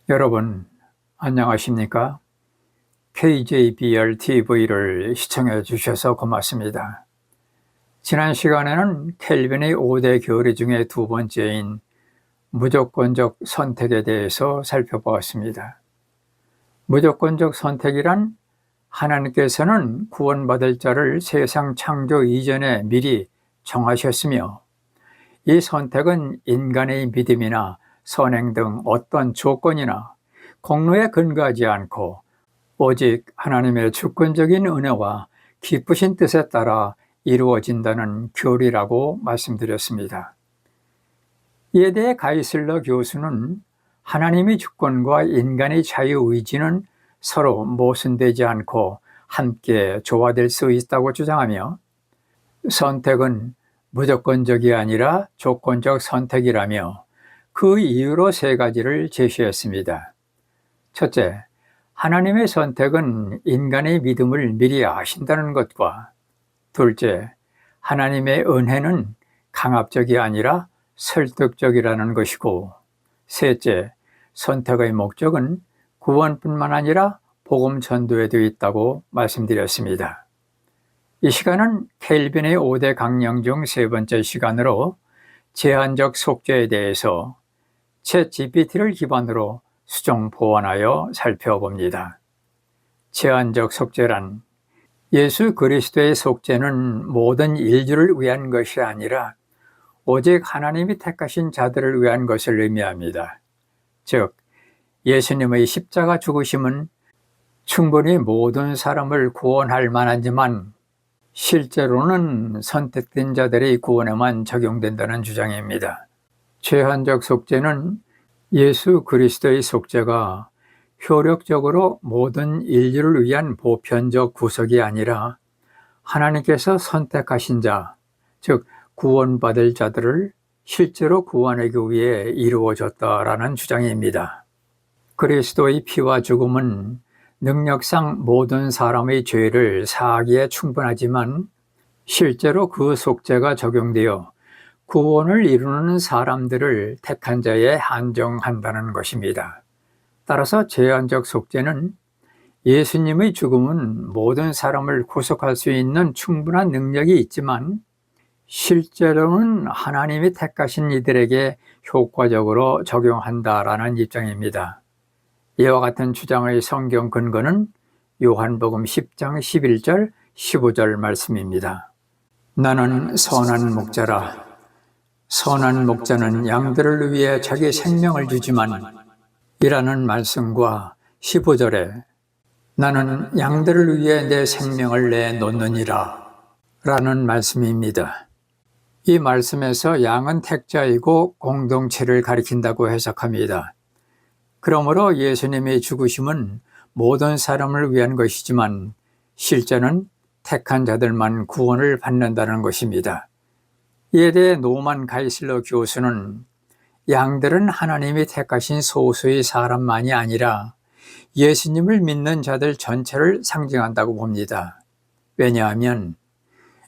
여러분, 안녕하십니까? KJBR-TV를 시청해 주셔서 고맙습니다. 지난 시간에는 켈빈의 5대 교리 중에 두 번째인 무조건적 선택에 대해서 살펴보았습니다. 무조건적 선택이란 하나님께서는 구원받을 자를 세상 창조 이전에 미리 정하셨으며, 이 선택은 인간의 믿음이나 선행 등 어떤 조건이나 공로에 근거하지 않고 오직 하나님의 주권적인 은혜와 기쁘신 뜻에 따라 이루어진다는 교리라고 말씀드렸습니다. 이에 대해 가이슬러 교수는 하나님의 주권과 인간의 자유의지는 서로 모순되지 않고 함께 조화될 수 있다고 주장하며, 선택은 무조건적이 아니라 조건적 선택이라며 그 이유로 세 가지를 제시했습니다. 첫째, 하나님의 선택은 인간의 믿음을 미리 아신다는 것과, 둘째, 하나님의 은혜는 강압적이 아니라 설득적이라는 것이고, 셋째, 선택의 목적은 구원뿐만 아니라 복음 전도에도 있다고 말씀드렸습니다. 이 시간은 켈빈의 5대 강령 중 세 번째 시간으로 제한적 속죄에 대해서 챗GPT를 기반으로 수정 보완하여 살펴봅니다. 제한적 속죄란 예수 그리스도의 속죄는 모든 인류를 위한 것이 아니라 오직 하나님이 택하신 자들을 위한 것을 의미합니다. 즉, 예수님의 십자가 죽으심은 충분히 모든 사람을 구원할 만하지만 실제로는 선택된 자들의 구원에만 적용된다는 주장입니다. 제한적 속죄는 예수 그리스도의 속죄가 효력적으로 모든 인류를 위한 보편적 구속이 아니라 하나님께서 선택하신 자, 즉 구원받을 자들을 실제로 구원하기 위해 이루어졌다라는 주장입니다. 그리스도의 피와 죽음은 능력상 모든 사람의 죄를 사하기에 충분하지만 실제로 그 속죄가 적용되어 구원을 이루는 사람들을 택한 자에 한정한다는 것입니다. 따라서 제한적 속죄는 예수님의 죽음은 모든 사람을 구속할 수 있는 충분한 능력이 있지만 실제로는 하나님이 택하신 이들에게 효과적으로 적용한다라는 입장입니다. 이와 같은 주장의 성경 근거는 요한복음 10장 11절 15절 말씀입니다. 나는 선한 목자라. 선한 목자는 양들을 위해 자기 생명을 주지만 이라는 말씀과 15절에 나는 양들을 위해 내 생명을 내놓느니라 라는 말씀입니다. 이 말씀에서 양은 택자이고 공동체를 가리킨다고 해석합니다. 그러므로 예수님의 죽으심은 모든 사람을 위한 것이지만 실제는 택한 자들만 구원을 받는다는 것입니다. 이에 대해 노만 가이슬러 교수는 양들은 하나님이 택하신 소수의 사람만이 아니라 예수님을 믿는 자들 전체를 상징한다고 봅니다. 왜냐하면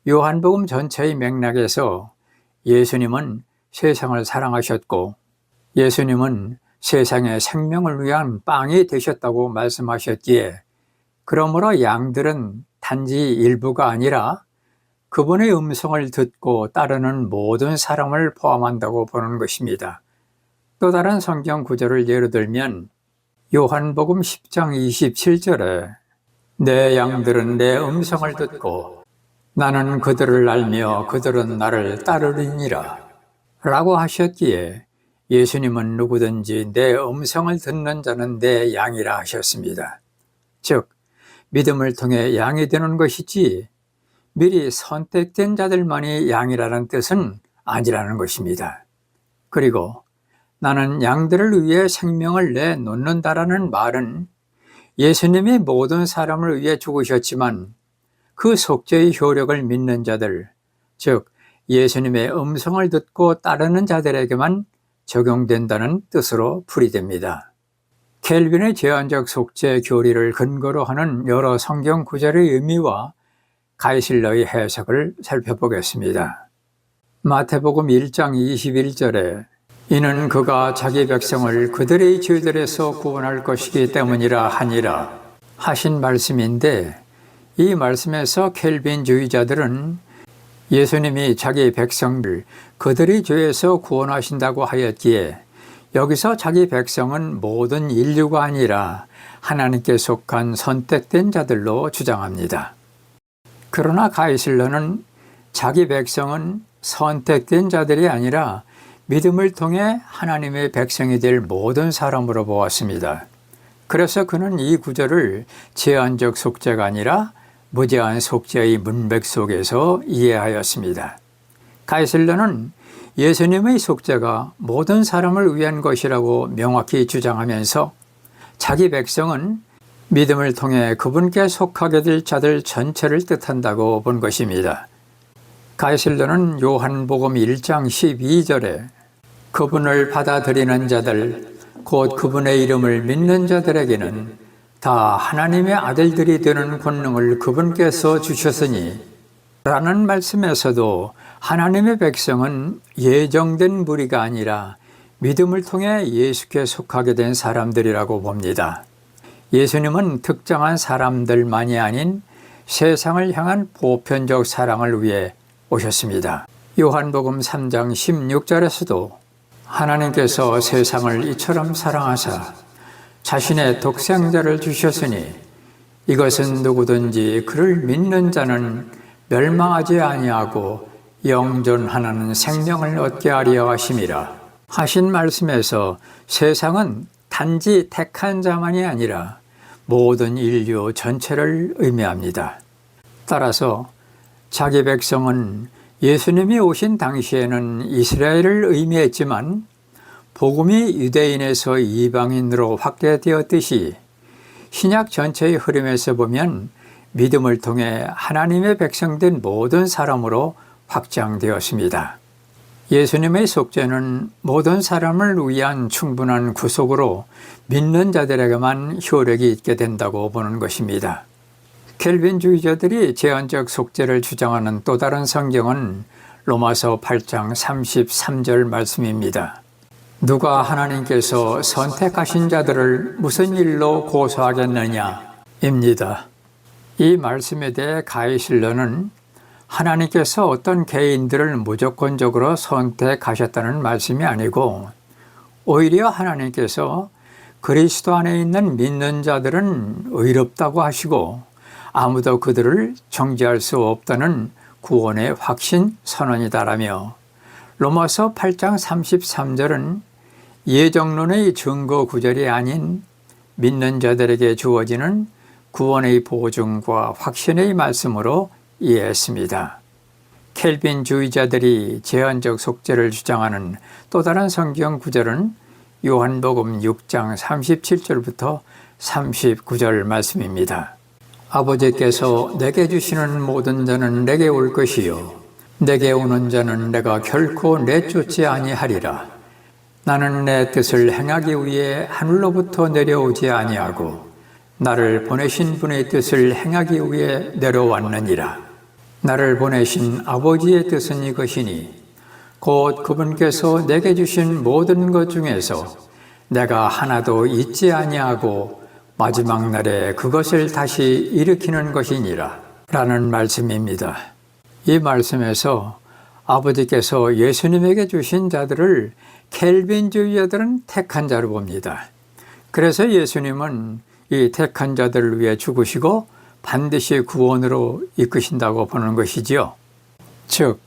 요한복음 전체의 맥락에서 예수님은 세상을 사랑하셨고 예수님은 세상의 생명을 위한 빵이 되셨다고 말씀하셨기에, 그러므로 양들은 단지 일부가 아니라 그분의 음성을 듣고 따르는 모든 사람을 포함한다고 보는 것입니다. 또 다른 성경 구절을 예로 들면 요한복음 10장 27절에 내 양들은 내 음성을 듣고 나는 그들을 알며 그들은 나를 따르리니라 라고 하셨기에 예수님은 누구든지 내 음성을 듣는 자는 내 양이라 하셨습니다. 즉, 믿음을 통해 양이 되는 것이지 미리 선택된 자들만이 양이라는 뜻은 아니라는 것입니다. 그리고 나는 양들을 위해 생명을 내놓는다라는 말은 예수님이 모든 사람을 위해 죽으셨지만 그 속죄의 효력을 믿는 자들, 즉 예수님의 음성을 듣고 따르는 자들에게만 적용된다는 뜻으로 풀이됩니다. 켈빈의 제한적 속죄 교리를 근거로 하는 여러 성경 구절의 의미와 가이슬러의 해석을 살펴보겠습니다. 마태복음 1장 21절에 이는 그가 자기 백성을 그들의 죄들에서 구원할 것이기 때문이라 하니라 하신 말씀인데, 이 말씀에서 켈빈주의자들은 예수님이 자기 백성을 그들의 죄에서 구원하신다고 하였기에 여기서 자기 백성은 모든 인류가 아니라 하나님께 속한 선택된 자들로 주장합니다. 그러나 가이슬러는 자기 백성은 선택된 자들이 아니라 믿음을 통해 하나님의 백성이 될 모든 사람으로 보았습니다. 그래서 그는 이 구절을 제한적 속죄가 아니라 무제한 속죄의 문맥 속에서 이해하였습니다. 가이슬러는 예수님의 속죄가 모든 사람을 위한 것이라고 명확히 주장하면서 자기 백성은 믿음을 통해 그분께 속하게 될 자들 전체를 뜻한다고 본 것입니다. 가이슬러는 요한복음 1장 12절에 그분을 받아들이는 자들, 곧 그분의 이름을 믿는 자들에게는 다 하나님의 아들들이 되는 권능을 그분께서 주셨으니 라는 말씀에서도 하나님의 백성은 예정된 무리가 아니라 믿음을 통해 예수께 속하게 된 사람들이라고 봅니다. 예수님은 특정한 사람들만이 아닌 세상을 향한 보편적 사랑을 위해 오셨습니다. 요한복음 3장 16절에서도 하나님께서 세상을 이처럼 사랑하사 자신의 독생자를 주셨으니 이것은 누구든지 그를 믿는 자는 멸망하지 아니하고 영존하는 생명을 얻게 하려 하심이라 하신 말씀에서 세상은 단지 택한 자만이 아니라 모든 인류 전체를 의미합니다. 따라서 자기 백성은 예수님이 오신 당시에는 이스라엘을 의미했지만 복음이 유대인에서 이방인으로 확대되었듯이 신약 전체의 흐름에서 보면 믿음을 통해 하나님의 백성된 모든 사람으로 확장되었습니다. 예수님의 속죄는 모든 사람을 위한 충분한 구속으로 믿는 자들에게만 효력이 있게 된다고 보는 것입니다. 켈빈주의자들이 제한적 속죄를 주장하는 또 다른 성경은 로마서 8장 33절 말씀입니다. 누가 하나님께서 선택하신 자들을 무슨 일로 고소하겠느냐 입니다. 이 말씀에 대해 가이슬러는 하나님께서 어떤 개인들을 무조건적으로 선택하셨다는 말씀이 아니고 오히려 하나님께서 그리스도 안에 있는 믿는 자들은 의롭다고 하시고 아무도 그들을 정죄할 수 없다는 구원의 확신 선언이다라며, 로마서 8장 33절은 예정론의 증거 구절이 아닌 믿는 자들에게 주어지는 구원의 보증과 확신의 말씀으로 이해했습니다. 켈빈주의자들이 제한적 속죄를 주장하는 또 다른 성경 구절은 요한복음 6장 37절부터 39절 말씀입니다. 아버지께서 내게 주시는 모든 자는 내게 올 것이요 내게 오는 자는 내가 결코 내쫓지 아니하리라. 나는 내 뜻을 행하기 위해 하늘로부터 내려오지 아니하고 나를 보내신 분의 뜻을 행하기 위해 내려왔느니라. 나를 보내신 아버지의 뜻은 이것이니 곧 그분께서 내게 주신 모든 것 중에서 내가 하나도 잊지 아니하고 마지막 날에 그것을 다시 일으키는 것이니라 라는 말씀입니다. 이 말씀에서 아버지께서 예수님에게 주신 자들을 켈빈주의자들은 택한 자로 봅니다. 그래서 예수님은 이 택한 자들을 위해 죽으시고 반드시 구원으로 이끄신다고 보는 것이지요. 즉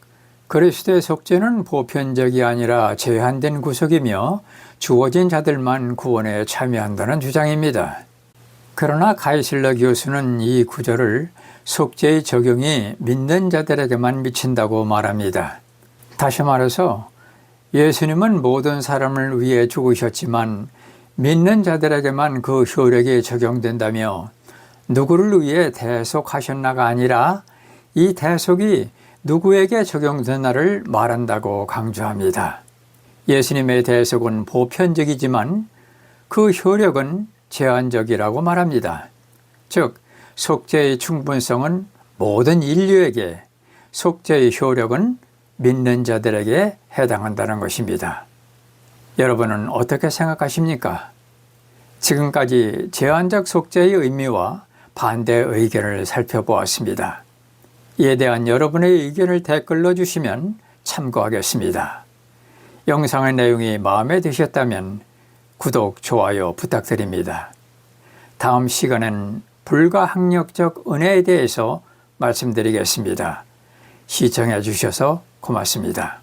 그리스도의 속죄는 보편적이 아니라 제한된 구속이며 주어진 자들만 구원에 참여한다는 주장입니다. 그러나 가이슬러 교수는 이 구절을 속죄의 적용이 믿는 자들에게만 미친다고 말합니다. 다시 말해서 예수님은 모든 사람을 위해 죽으셨지만 믿는 자들에게만 그 효력이 적용된다며 누구를 위해 대속하셨나가 아니라 이 대속이 누구에게 적용되나를 말한다고 강조합니다. 예수님의 대속은 보편적이지만 그 효력은 제한적이라고 말합니다. 즉 속죄의 충분성은 모든 인류에게, 속죄의 효력은 믿는 자들에게 해당한다는 것입니다. 여러분은 어떻게 생각하십니까? 지금까지 제한적 속죄의 의미와 반대 의견을 살펴보았습니다. 이에 대한 여러분의 의견을 댓글로 주시면 참고하겠습니다. 영상의 내용이 마음에 드셨다면 구독, 좋아요 부탁드립니다. 다음 시간엔 불가항력적 은혜에 대해서 말씀드리겠습니다. 시청해 주셔서 고맙습니다.